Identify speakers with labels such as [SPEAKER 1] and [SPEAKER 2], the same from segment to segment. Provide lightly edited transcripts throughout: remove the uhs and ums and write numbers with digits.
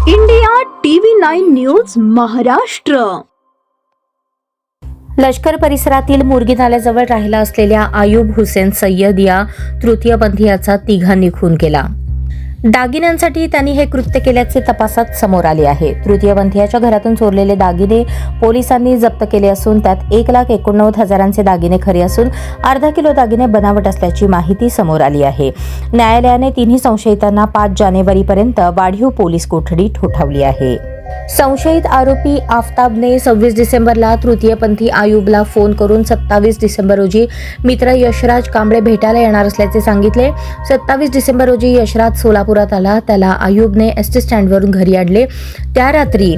[SPEAKER 1] India TV 9 news Maharashtra.
[SPEAKER 2] लष्कर परिसरातील मुरगी नाल्याजवळ राहिला असलेल्या आयुब हुसेन सय्यद या तृतीयपंथीयाचा तिघांनी खून केला. दागिन्यांसाठी त्यांनी हे कृत्य केल्याचे तपासात समोर आले आहे. तृतीयपंथीयाच्या घरातून चोरलेले दागिने पोलिसांनी जप्त केले असून त्यात 1,89,000 दागिने खरे असून अर्धा किलो दागिने बनावट असल्याची माहिती समोर आली आहे. न्यायालयाने तिन्ही संशयितांना 5 जानेवारीपर्यंत वाढीव पोलीस कोठडी ठोठावली आहे. संशयित आरोपी आफताबने 26 डिसेंबरला तृतीयपंथी आयुबला फोन करून 27 डिसेंबर रोजी मित्र यशराज कांबळे भेटायला येणार असल्याचे सांगितले. 27 डिसेंबर रोजी यशराज सोलापुरात आला. त्याला आयुबने एसटी स्टँडवरून घरी आणले. त्या रात्री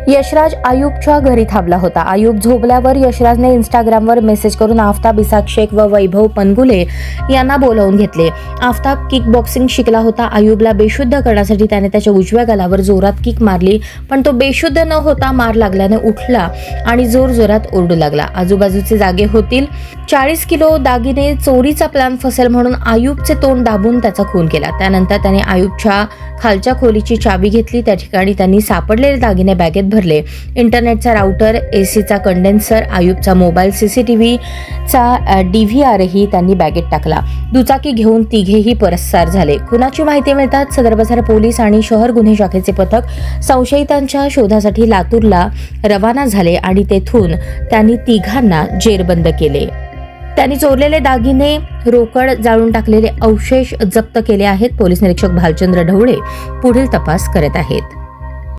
[SPEAKER 2] यशराज आयुबच्या घरी थांबला होता. आयुब झोपल्यावर यशराजने इंस्टाग्रामवर मेसेज करून आफताब इसाक शेख व वैभव पनगुले यांना बोलावून घेतले. आफताब किक बॉक्सिंग शिकला होता. आयुबला बेशुद्ध करण्यासाठी त्याने त्याच्या उजव्या गालावर जोरात किक मारली, पण तो बेशुद्ध न होता मार लागल्याने उठला आणि जोरजोरात ओरडू लागला. आजूबाजूचे जागे होतील. 40 किलो दागिने चोरीचा प्लॅन फसेल म्हणून आयुबचे तोंड दाबून त्याचा खून केला. त्यानंतर त्याने आयुबच्या खालच्या खोलीची चावी घेतली. त्या ठिकाणी त्यांनी सापडलेले दागिने बॅगेत भरले. इंटरनेटचा राउटर, एसीचा कंडेन्सर, आयुबचा मोबाईल, सीसीटीव्हीचा DVRही त्यांनी बॅगेत टाकला. दुचाकी घेऊन तिघेही परस्तार झाले. खुनाची माहिती मिळताच सदर बाजार पोलीस आणि शहर गुन्हे शाखेचे पथक संशयितांच्या शोधासाठी लातूरला रवाना झाले आणि तेथून त्यांनी तिघांना जेरबंद केले. त्यांनी चोरलेले दागिने, रोकड, जाळून टाकलेले अवशेष जप्त केले आहेत. पोलीस निरीक्षक भालचंद्र ढवळे पुढील तपास करत आहेत.